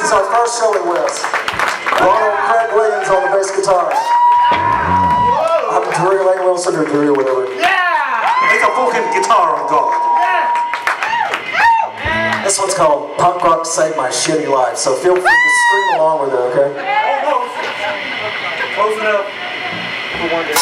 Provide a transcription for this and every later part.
is our first solo with. Ronald Craig Williams on the bass guitar. I'm Drew Lane Wilson or Drew, whatever. Yeah! It's a fucking guitar on God. Yeah! This one's called Punk Rock Saved My Shitty Life, so feel free to scream along with it, okay? Close it up for one day.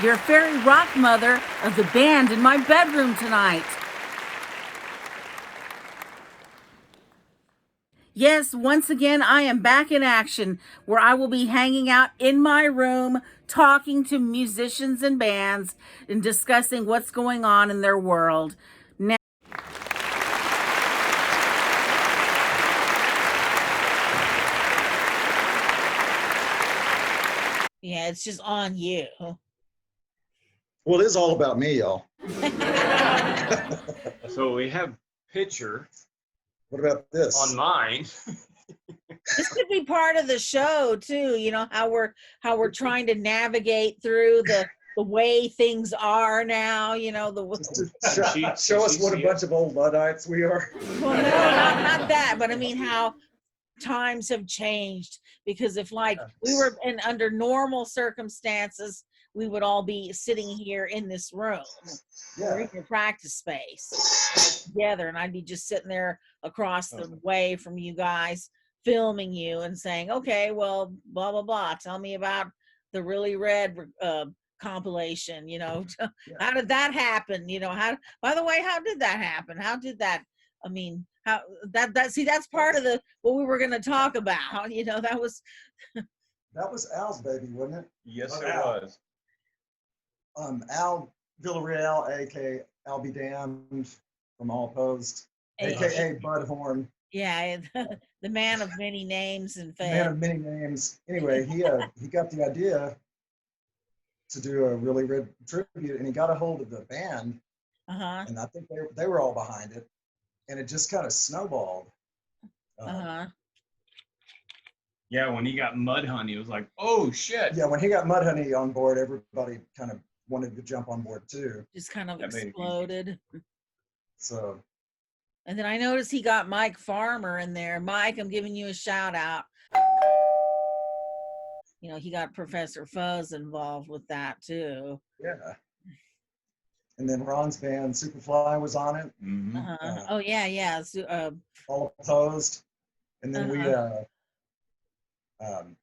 Your Faerie Rawkmother of the band in my bedroom tonight. Yes, once again, I am back in action where I will be hanging out in my room, talking to musicians and bands and discussing what's going on in their world. Now, yeah, it's just on you. Well, it is all about me, y'all. So we have picture. What about this? On mine. This could be part of the show too. You know how we're trying to navigate through the way things are now. You know show us what a bunch of old Luddites we are. Well, no, not that, but I mean how times have changed. Because if like we were under normal circumstances, we would all be sitting here in this room or in your practice space together, and I'd be just sitting there across the way from you guys, filming you and saying, okay, well, blah, blah, blah. Tell me about the Really Red compilation, you know. How did that happen? You know, by the way, how did that happen? How did that, I mean, how see, that's part of what we were going to talk about, you know, that was Al's baby, wasn't it? Yes, it was. Al Villarreal, aka Al Be Damned from All Opposed, aka Bud Horn. Yeah, the man of many names and fame. Man of many names. Anyway, he got the idea to do a Really Red tribute, and he got a hold of the band, and I think they were all behind it, and it just kind of snowballed. Yeah, when he got Mudhoney, it was like, oh shit. Yeah, when he got Mudhoney on board, everybody kind of wanted to jump on board too. Just kind of That made it easy. exploded. So And then I noticed he got Mike Farmer in there. Mike, I'm giving you a shout out. You know, he got Professor Fuzz involved with that too. yeah. And then Ron's band Superfly was on it, Oh yeah. So, all opposed. And then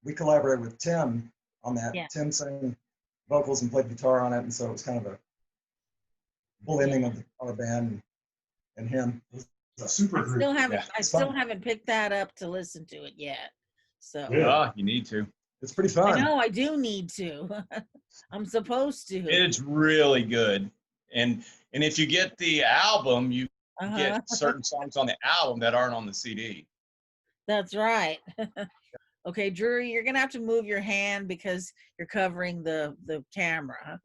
we collaborated with Tim on that. Yeah. Tim sang vocals and played guitar on it, and so it was kind of a blending of our band and him. It was a super group. I still haven't picked that up to listen to it yet. So Yeah, you need to. It's pretty fun. I know I do need to. I'm supposed to. It's really good. And if you get the album, you get certain songs on the album that aren't on the CD. That's right. Okay, Drew, you're gonna have to move your hand because you're covering the camera.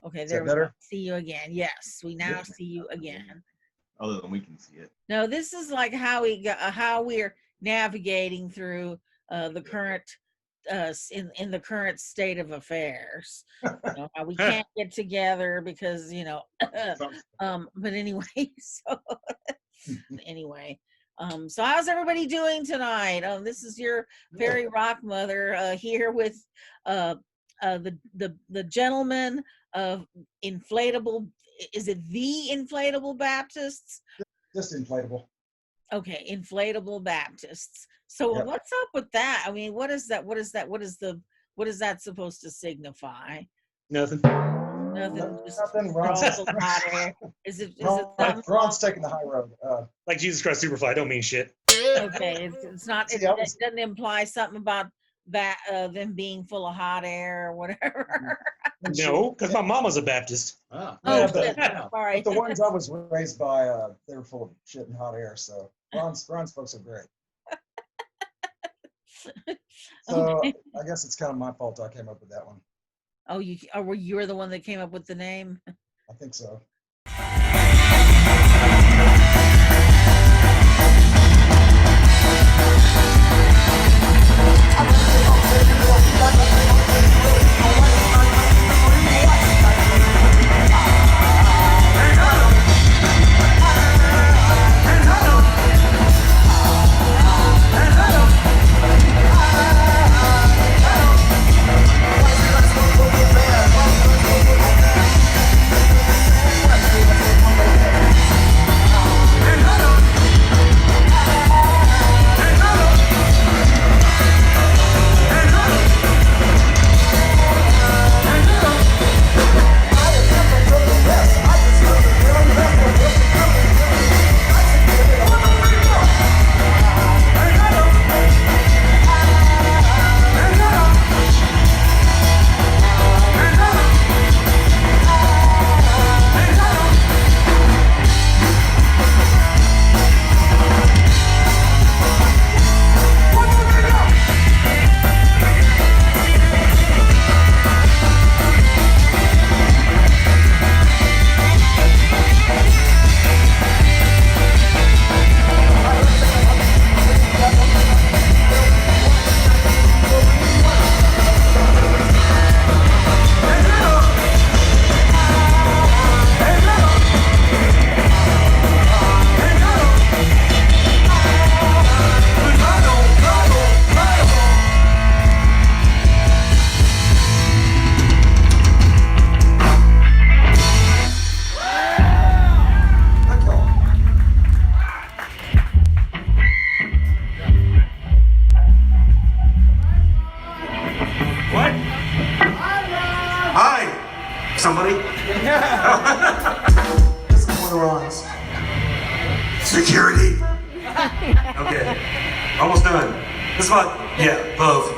Okay, there we go. Better? See you again. Yes, we now see you again. Other than we can see it. No, this is like how we're navigating through the current in the current state of affairs. You know, how we can't get together because but anyway, so so how's everybody doing tonight? This is your Faerie Rawkmother here with the gentleman of Inflatable. Is it the Inflatable Baptists? Just Inflatable. Okay, Inflatable Baptists. So Yep. what's up with that? I mean, what is that? What is that supposed to signify? Nothing. Nothing. Just Nothing. hot air. Is it something? Ron's taking the high road. Like Jesus Christ Superfly, don't mean shit. Okay, it's not. It doesn't imply something about that them being full of hot air or whatever. No, because my mama's a Baptist. Ah. Oh, but- shit. Sorry. But the ones I was raised by, they were full of shit and hot air. So Ron's folks are great. So Okay. I guess it's kind of my fault I came up with that one. Oh, you were the one that came up with the name? I think so. What? Hi, somebody. This is one of Ron's. Security. Okay, almost done. This is about, above.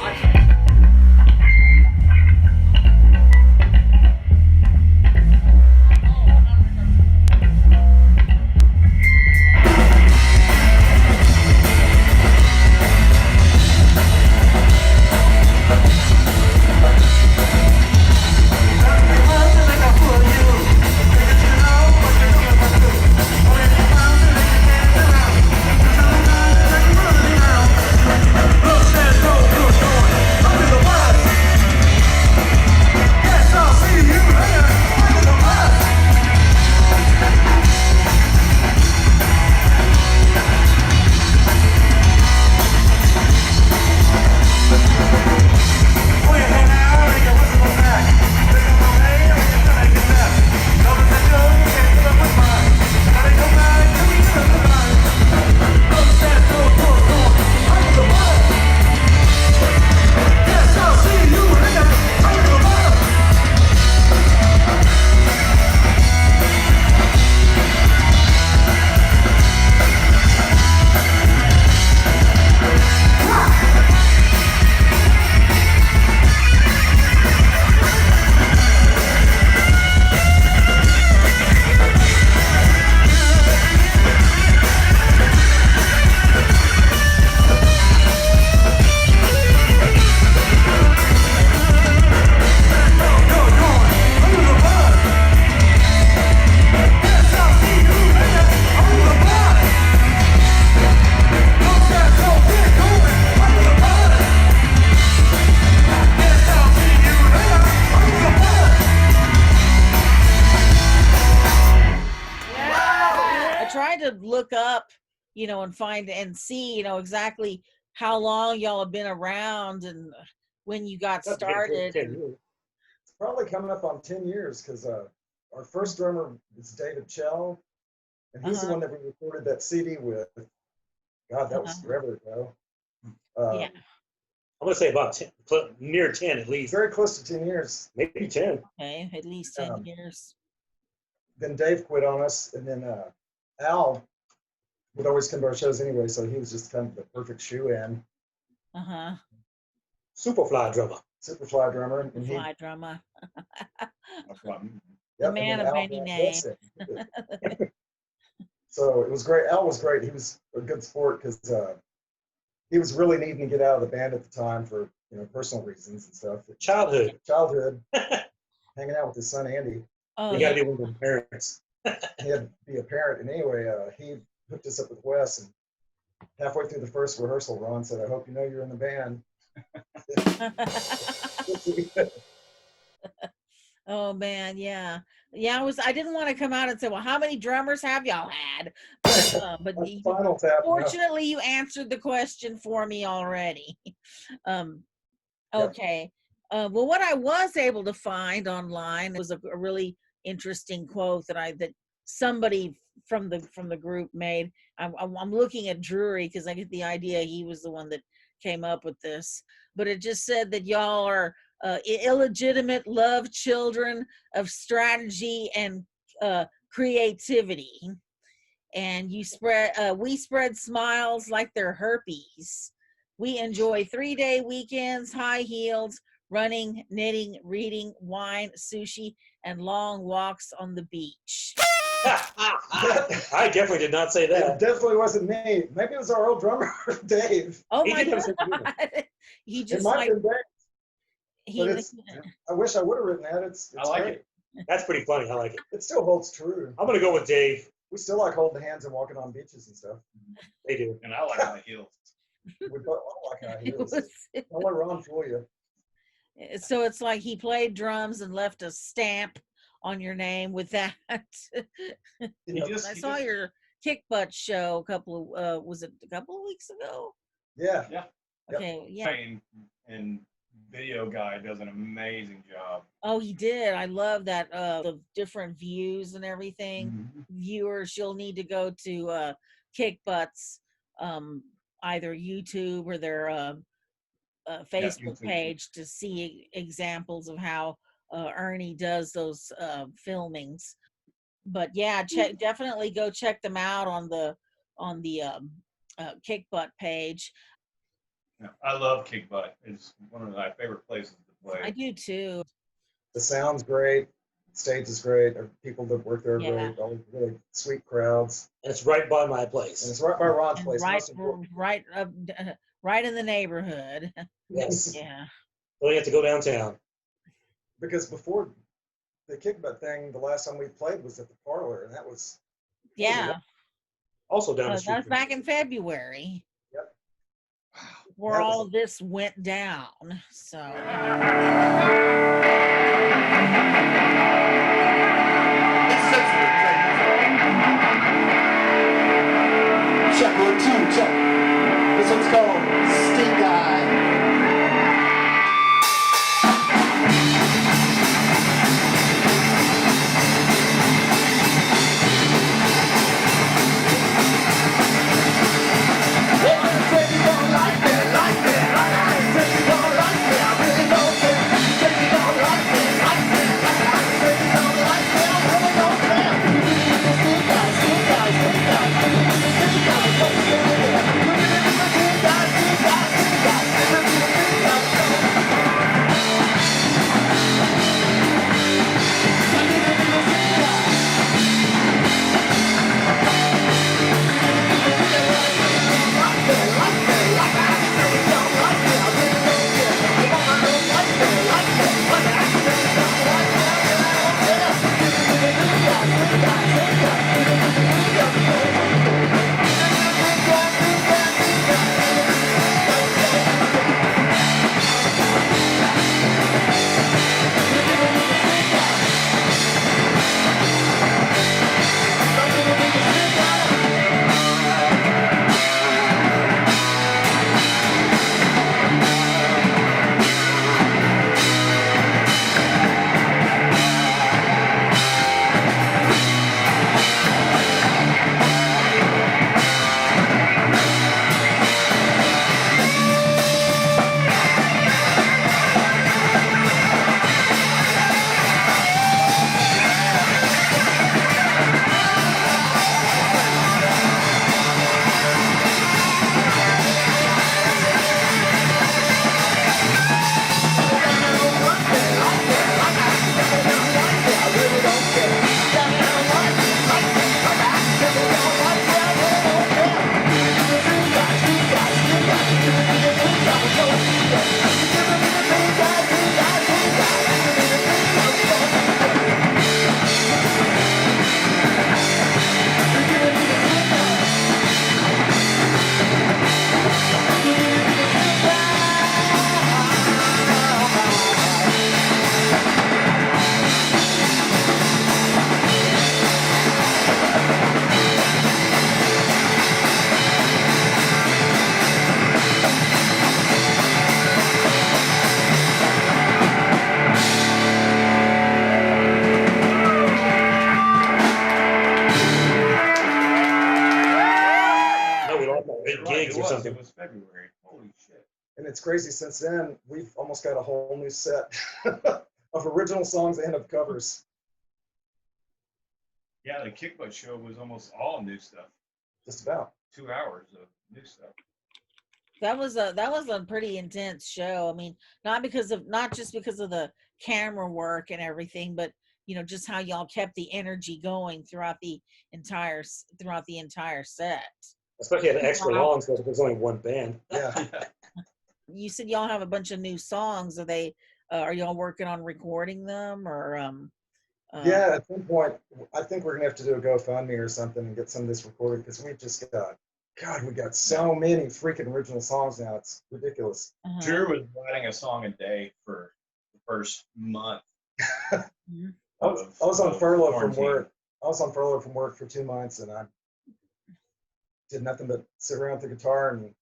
look up, you know, and find and see, you know, exactly how long y'all have been around and when you got started. It's probably coming up on 10 years because our first drummer is David Chell, and he's the one that we recorded that CD with. God, that was forever ago. Yeah. I'm going to say about 10, near 10 at least. Very close to 10 years. Maybe 10. Okay, at least 10 years. Then Dave quit on us, and then Al would always come to our shows anyway, so he was just kind of the perfect shoe-in. Superfly drummer. Superfly drummer. And Fly drummer. Yep, The man of many names. So it was great. Al was great. He was a good sport because he was really needing to get out of the band at the time for, you know, personal reasons and stuff. Childhood. Hanging out with his son Andy. Oh, you gotta be one of the parents. He had to be a parent. And anyway, he hooked us up with Wes. And halfway through the first rehearsal, Ron said, "I hope you know you're in the band." Oh man, yeah. I didn't want to come out and say, well, how many drummers have y'all had? But fortunately you answered the question for me already. Okay. Well, what I was able to find online was a really interesting quote that somebody from the group made. I'm looking at Drury because I get the idea he was the one that came up with this, but it just said that y'all are illegitimate love children of strategy and creativity, and we spread smiles like they're herpes. We enjoy 3-day weekends, high heels, running, knitting, reading, wine, sushi, and long walks on the beach. I definitely did not say that. It definitely wasn't me. Maybe it was our old drummer, Dave. Oh my God. He just it might have been Dave. I wish I would have written that. It's I like great. it. That's pretty funny. I like it. It still holds true. I'm going to go with Dave. We still like holding hands and walking on beaches and stuff. They do. And I like high heels. We both like high heels. Don't let Ron fool you. So it's like he played drums and left a stamp on your name with that. I saw your Kick Butt show a couple of weeks ago? Yeah. Okay, yeah. And video guy does an amazing job. Oh, he did. I love that the different views and everything. Viewers, you'll need to go to Kick Butt's either YouTube or their Facebook page to see examples of how Ernie does those filmings. But yeah, definitely go check them out on the Kick Butt page. Yeah, I love Kick Butt. It's one of my favorite places to play. I do too. The sound's great. The stage is great. People that work there are great. All really sweet crowds. And it's right by my place. And it's right by Ron's place. Right in the neighborhood. Yes. Yeah. Don't have to go downtown. Because before the Kick Butt thing, the last time we played was at the Parlor, and that was also down the street. That was back in February. Yep. Where all this went down. So. Check 1, 2, check. This one's called Stink Eye. Stink Eye. it was February. Holy shit. And it's crazy, since then, we've almost got a whole new set of original songs and of covers. Yeah, the Kick Butt show was almost all new stuff. Just about. 2 hours of new stuff. That was a pretty intense show. I mean, not just because of the camera work and everything, but you know, just how y'all kept the energy going throughout the entire set. Especially at the extra Wow. long, because there's only one band. Yeah. You said y'all have a bunch of new songs. Are y'all working on recording them, or Yeah, at some point, I think we're gonna have to do a GoFundMe or something and get some of this recorded, because we just got, God, we got so many freaking original songs now. It's ridiculous. Drew was writing a song a day for the first month. I was on furlough from quarantine. work. I was on furlough from work for 2 months, and I did nothing but sit around with the guitar and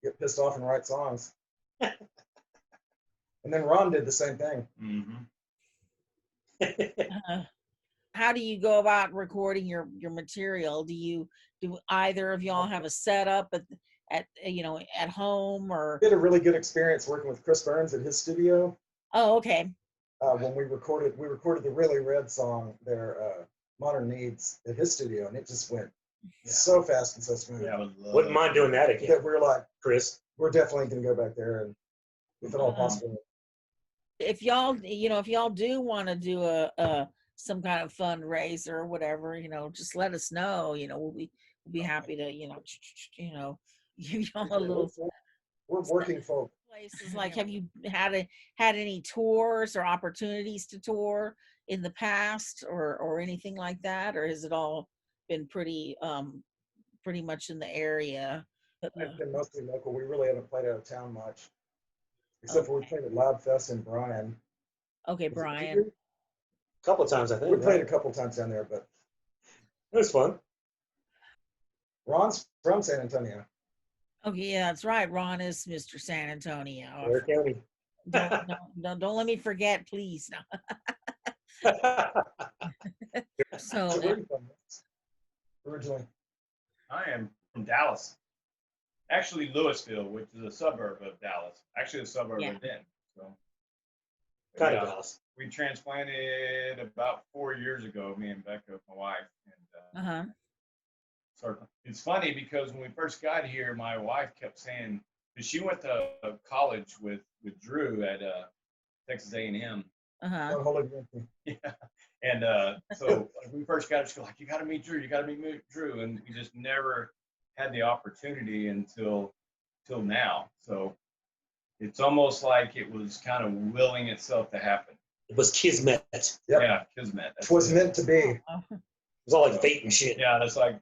get pissed off and write songs. And then Ron did the same thing. How do you go about recording your material? Do either of y'all have a setup at home, or? We had a really good experience working with Chris Burns at his studio. Oh, okay. When we recorded the Really Red song, their Modern Needs, at his studio, and it just went so fast and so smooth. Yeah, Wouldn't mind doing that again, That we're like, Chris. we're definitely gonna go back there, and if at all possible. If y'all do want to do a some kind of fundraiser or whatever, just let us know. We'll be happy to give y'all a little. We're working folk. Places like, have you had any tours or opportunities to tour in the past, or anything like that, or has it all been pretty much in the area? I've been mostly local. We really haven't played out of town much, except for we played at Loud Fest in Bryan. Okay, Brian. A couple of times, I think. We played a couple times down there, but It was fun. Ron's from San Antonio. Okay, yeah, that's right. Ron is Mr. San Antonio. Ware County. Don't let me forget, please. So So, where are you from, originally? I am from Dallas. Actually, Louisville, which is a suburb of Dallas. Actually, a suburb Yeah. of Denton. So, Kind yeah, of Dallas. we transplanted about 4 years ago, me and Becca, my wife. And so it's funny because when we first got here, my wife kept saying, because she went to college with Drew at Texas A&M. Don't hold it against me. Yeah. And so when we first got here, she was like, you got to meet Drew. You got to meet Drew. And we just never had the opportunity until now. So it's almost like it was kind of willing itself to happen. It was Kismet. It Yep. Yeah, Kismet. It was meant to be. was all like fate and shit. Yeah, that's like,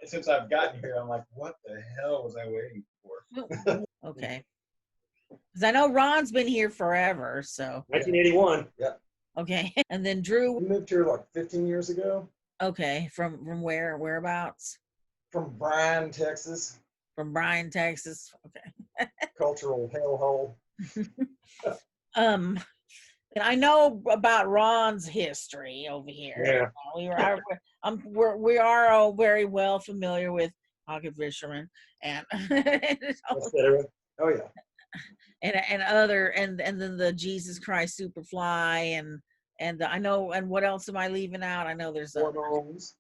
since I've gotten here, I'm like, what the hell was I waiting for? Okay. Because I know Ron's been here forever, so. 1981. Okay. And then Drew. We moved here like 15 years ago. Okay. From whereabouts? From Bryan, Texas. From Bryan, Texas. Okay. Cultural hellhole. And I know about Ron's history over here. Yeah. We are all very well familiar with Pocket Fisherman and Oh yeah. and then the Jesus Christ Superfly and I know, and what else am I leaving out? I know there's Hormones.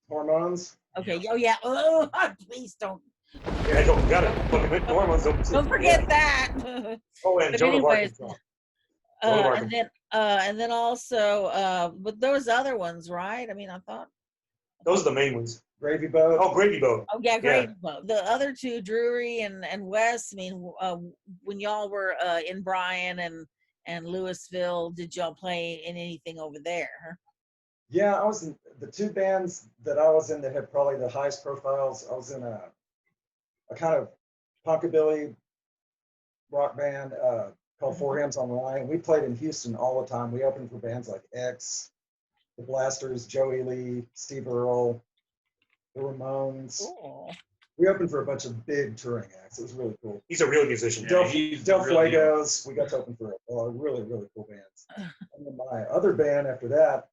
Okay. Oh yeah. Oh, please don't. Yeah, don't got it. Hormones Don't forget that. Oh, and But Joan of anyways, Arc. and then also but those other ones, right? I mean, I thought Those are the main ones. Gravy Boat. Oh, Gravy Boat. Oh yeah, great. The other two, Drury and Wes. I mean, when y'all were in Bryan and Louisville, did y'all play in anything over there? Yeah, I was in the two bands that I was in that had probably the highest profiles. I was in a kind of punkabilly rock band called Four Hymns on the Line. We played in Houston all the time. We opened for bands like X, the Blasters, Joey Lee, Steve Earle, the Ramones. Cool. We opened for a bunch of big touring acts. It was really cool. He's a real musician. Yeah, Del Fuegos. We got to open for really, really cool bands. And then my other band after that,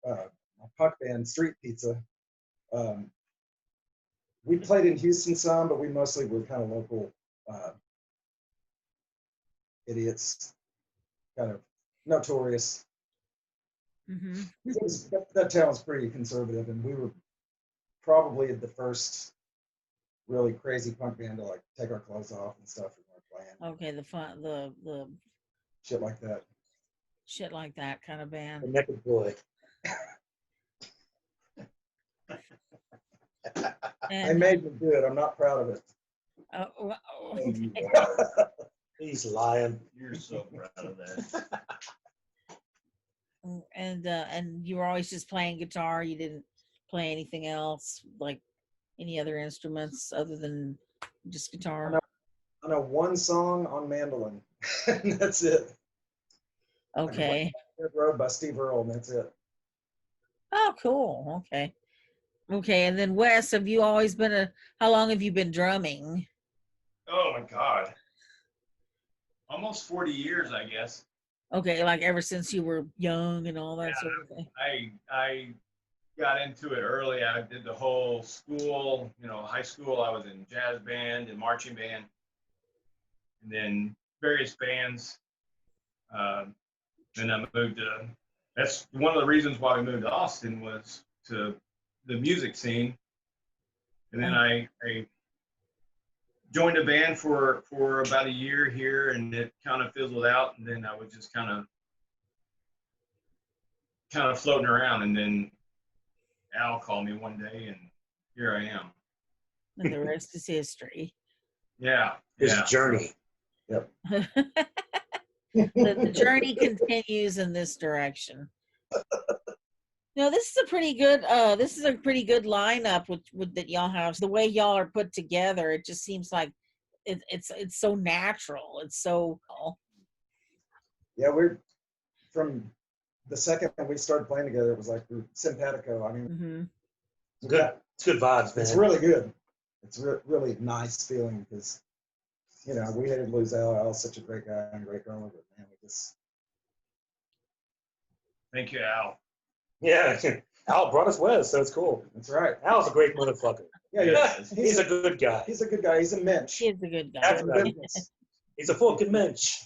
my punk band, Street Pizza, we played in Houston some, but we mostly were kind of local idiots, kind of notorious. Mm-hmm. That town was pretty conservative, and we were probably the first really crazy punk band to like take our clothes off and stuff and we're playing. Okay, the Shit like that. shit like that kind of The band. naked boy. They And made me do it. I'm not proud of it. He's lying. You're so proud of that. and you were always just playing guitar. You didn't play anything else, like any other instruments other than just guitar. I know one song on mandolin, and that's it. Okay. Red Road by Steve Earle, and that's it. Oh, cool. Okay. Okay, and then Wes, have you always been how long have you been drumming? Oh my God. Almost 40 years, I guess. Okay, like ever since you were young and all that Yeah, sort of thing. I got into it early. I did the whole school, high school. I was in jazz band and marching band, and then various bands. Then I moved to. That's one of the reasons why we moved to Austin was to the music scene, and then I joined a band for about a year here, and it kind of fizzled out, and then I was just kind of floating around, and then Al called me one day, and here I am. And the rest is history. Yeah. His Yeah. journey. Yep. The journey continues in this direction. No, this is a pretty good lineup with that y'all have. The way y'all are put together, it just seems like it's so natural. It's so Yeah, we're from the second we started playing together, it was like we're simpatico. I mean, mm-hmm. Good. It's good vibes, man. it's really good. It's really nice feeling because, we hated to lose Al. Al's such a great guy and a great drummer, but man, we just. Thank you, Al. Yeah. Al brought us Wes, so it's cool. That's right. Al's a great motherfucker. Yeah, He's a good guy. He's a good guy. He's a mensch. He's a good guy. That's right. He's a fucking mensch.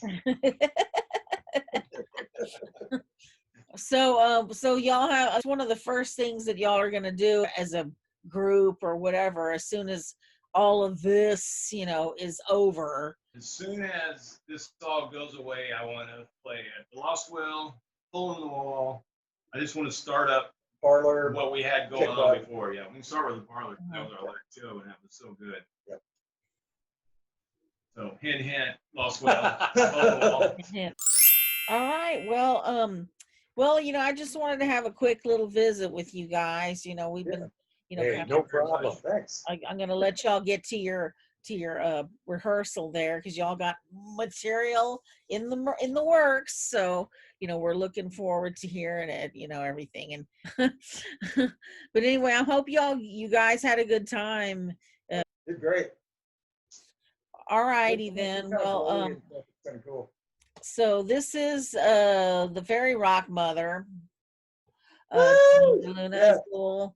So y'all have, it's one of the first things that y'all are gonna do as a group or whatever, as soon as all of this, is over. As soon as this all goes away, I want to play at the Lost Well, Hole in the Wall. I just want to start up Parlor. what we had going on before. Yeah, we can start with the Parlor. That was our last show, and that was so good. Yep. So hint, Lost Well, Hole in the Wall. All right. Well, I just wanted to have a quick little visit with you guys. We've been, Hey, no problem. Thanks. I'm gonna let y'all get to your rehearsal there because y'all got material in the works. So we're looking forward to hearing it. Everything. And but anyway, I hope you guys had a good time. Did great. All righty then. Well, It's kind of cool. so this is the Faerie Rawkmother. Luna School,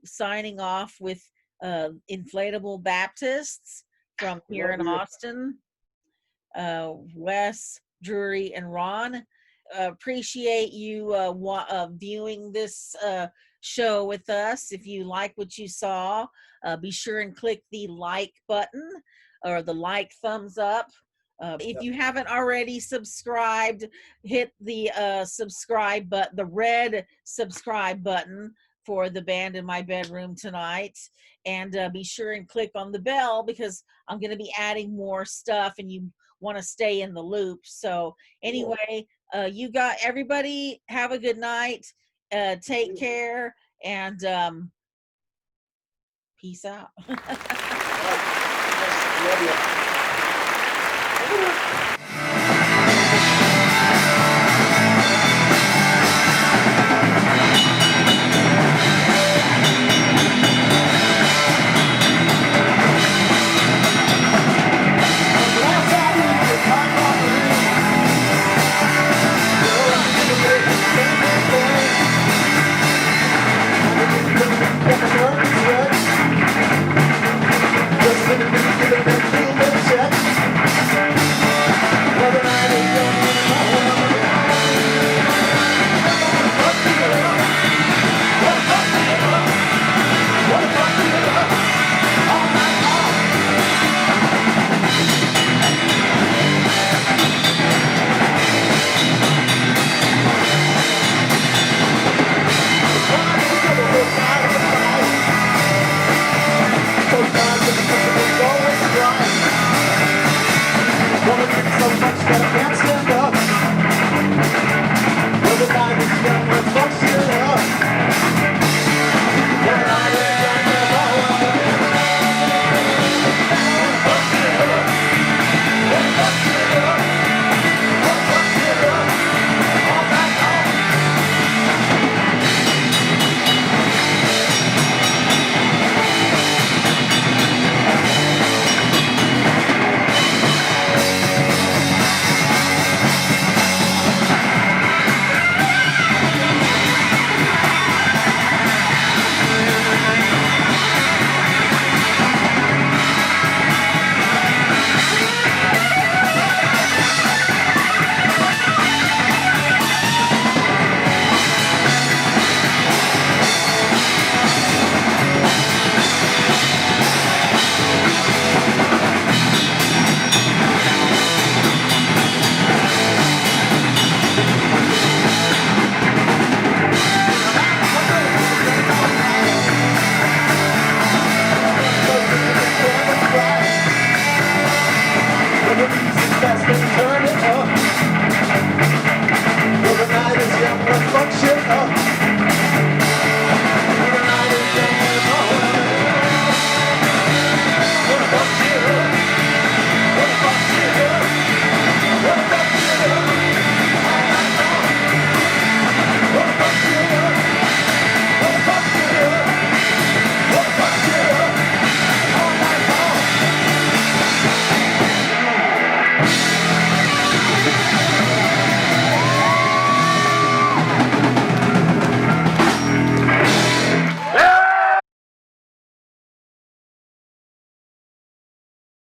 signing off with Inflatable Baptists from here in Austin. Wes, Drury, and Ron. Appreciate you viewing this show with us. If you like what you saw, be sure and click the like button or the like thumbs up. If you haven't already subscribed, hit the subscribe button, the red subscribe button for the band in my bedroom tonight, and be sure and click on the bell because I'm going to be adding more stuff and you want to stay in the loop. So anyway, you got everybody have a good night, take care, and peace out. Love you.